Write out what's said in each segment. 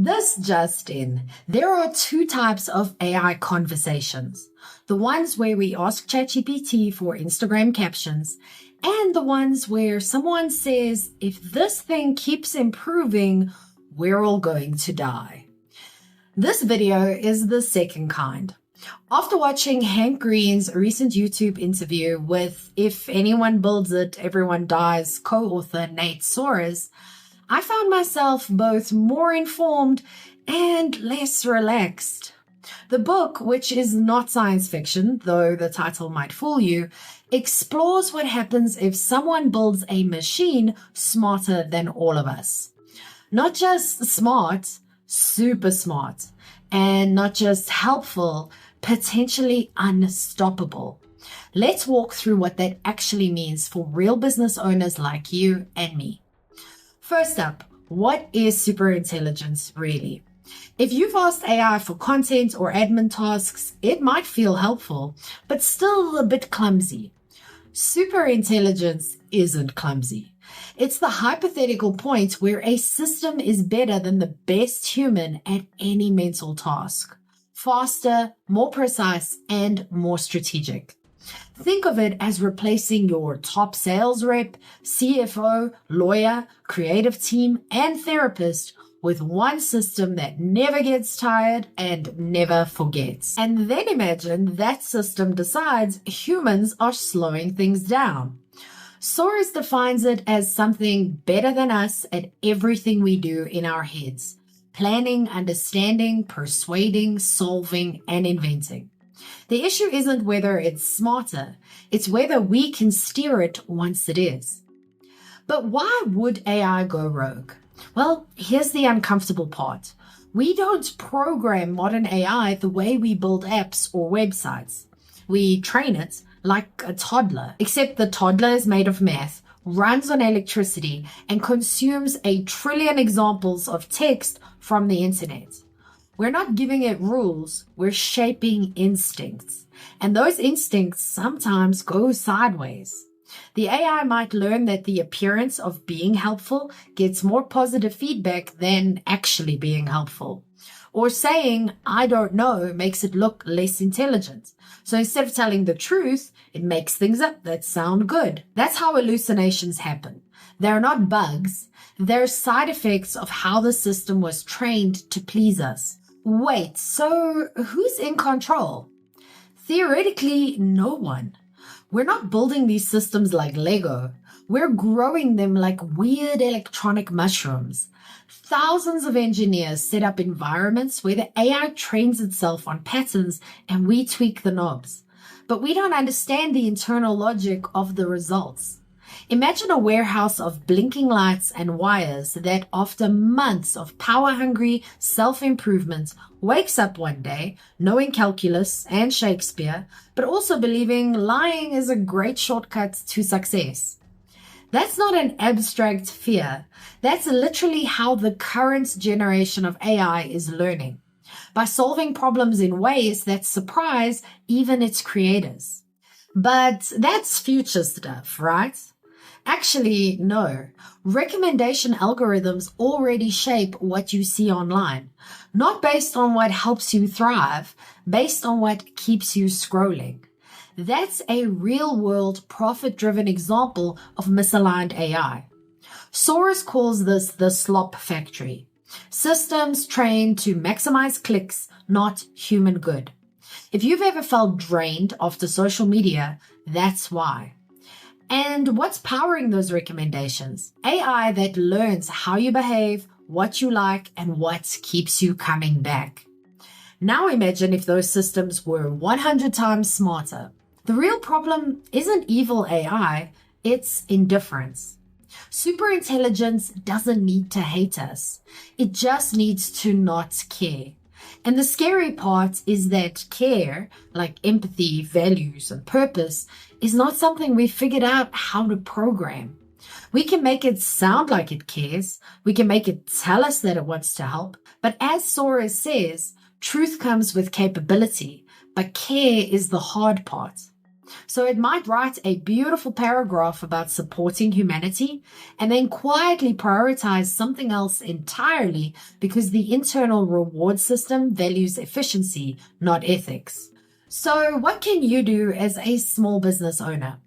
This just in, there are two types of AI conversations. The ones where we ask ChatGPT for Instagram captions, and the ones where someone says, if this thing keeps improving, we're all going to die. This video is the second kind. After watching Hank Green's recent YouTube interview with If Anyone Builds It, Everyone Dies co-author Nate Soares, I found myself both more informed and less relaxed. The book, which is not science fiction, though the title might fool you, explores what happens if someone builds a machine smarter than all of us. Not just smart, super smart, and not just helpful, potentially unstoppable. Let's walk through what that actually means for real business owners like you and me. First up, what is superintelligence really? If you've asked AI for content or admin tasks, it might feel helpful, but still a bit clumsy. Superintelligence isn't clumsy. It's the hypothetical point where a system is better than the best human at any mental task. Faster, more precise, and more strategic. Think of it as replacing your top sales rep, CFO, lawyer, creative team, and therapist with one system that never gets tired and never forgets. And then imagine that system decides humans are slowing things down. Soares defines it as something better than us at everything we do in our heads. Planning, understanding, persuading, solving, and inventing. The issue isn't whether it's smarter, it's whether we can steer it once it is. But why would AI go rogue? Well, here's the uncomfortable part. We don't program modern AI the way we build apps or websites. We train it like a toddler, except the toddler is made of math, runs on electricity, and consumes 1 trillion examples of text from the internet. We're not giving it rules, we're shaping instincts. And those instincts sometimes go sideways. The AI might learn that the appearance of being helpful gets more positive feedback than actually being helpful. Or saying, I don't know, makes it look less intelligent. So instead of telling the truth, it makes things up that sound good. That's how hallucinations happen. They're not bugs. They're side effects of how the system was trained to please us. Wait, so who's in control? Theoretically, no one. We're not building these systems like Lego. We're growing them like weird electronic mushrooms. Thousands of engineers set up environments where the AI trains itself on patterns and we tweak the knobs. But we don't understand the internal logic of the results. Imagine a warehouse of blinking lights and wires that, after months of power-hungry self-improvement, wakes up one day knowing calculus and Shakespeare, but also believing lying is a great shortcut to success. That's not an abstract fear. That's literally how the current generation of AI is learning, by solving problems in ways that surprise even its creators. But that's future stuff, right? Actually, no. Recommendation algorithms already shape what you see online, not based on what helps you thrive, based on what keeps you scrolling. That's a real-world, profit-driven example of misaligned AI. Soares calls this the slop factory. Systems trained to maximize clicks, not human good. If you've ever felt drained after social media, that's why. And what's powering those recommendations? AI that learns how you behave, what you like, and what keeps you coming back. Now imagine if those systems were 100 times smarter. The real problem isn't evil AI, it's indifference. Superintelligence doesn't need to hate us. It just needs to not care. And the scary part is that care, like empathy, values, and purpose, is not something we figured out how to program. We can make it sound like it cares. We can make it tell us that it wants to help. But as Soares says, truth comes with capability, but care is the hard part. So it might write a beautiful paragraph about supporting humanity and then quietly prioritize something else entirely because the internal reward system values efficiency, not ethics. So what can you do as a small business owner?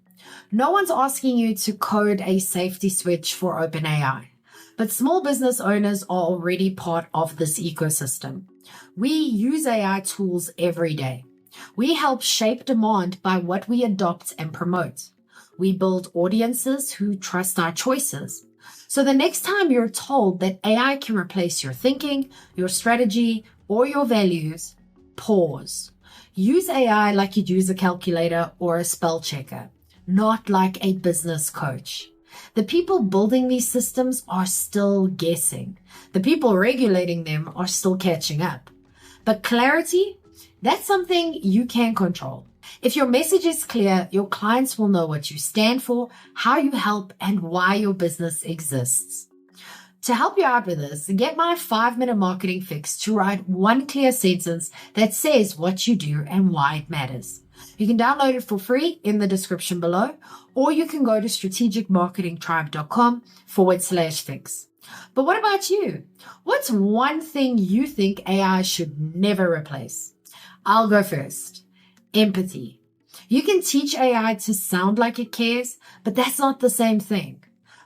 No one's asking you to code a safety switch for OpenAI, but small business owners are already part of this ecosystem. We use AI tools every day. We help shape demand by what we adopt and promote. We build audiences who trust our choices. So the next time you're told that AI can replace your thinking, your strategy, or your values, pause. Use AI like you'd use a calculator or a spell checker, not like a business coach. The people building these systems are still guessing. The people regulating them are still catching up. But clarity, that's something you can control. If your message is clear, your clients will know what you stand for, how you help, and why your business exists. To help you out with this, get my 5-minute marketing fix to write one clear sentence that says what you do and why it matters. You can download it for free in the description below, or you can go to strategicmarketingtribe.com/fix. But what about you? What's one thing you think AI should never replace? I'll go first. Empathy. You can teach AI to sound like it cares, but that's not the same thing.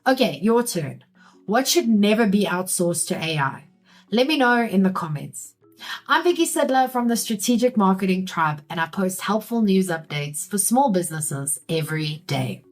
Okay, your turn. What should never be outsourced to AI? Let me know in the comments. I'm Vicky Sidler from the Strategic Marketing Tribe, and I post helpful news updates for small businesses every day.